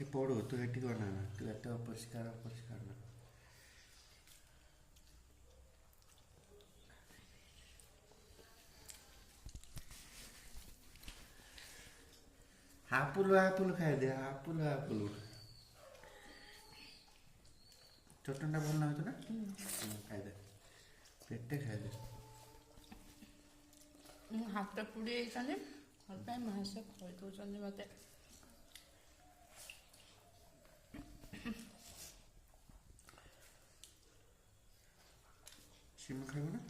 ସେ ପଡ଼ୁ ତୁ ଏଠି ବନା ନା, ତୁ ଏତେ ଅପରିଷ୍କାର ନା। ହାପୁଲ ଖାଇଦେ, ହାପୁଲ ଚଟଣିଟା ଭଲ ଲାଗୁଛି ନା? ଖାଇଦେ, ପେଟେ ଖାଇଦେ। ହାତ ପୁଡ଼ି ହେଇଛନ୍ତି, ସେଥିପାଇଁ ମାସେ ଖୋଇ ଦେଉଛନ୍ତି ମୋତେ। ସିମ ଖାଇବ ନା?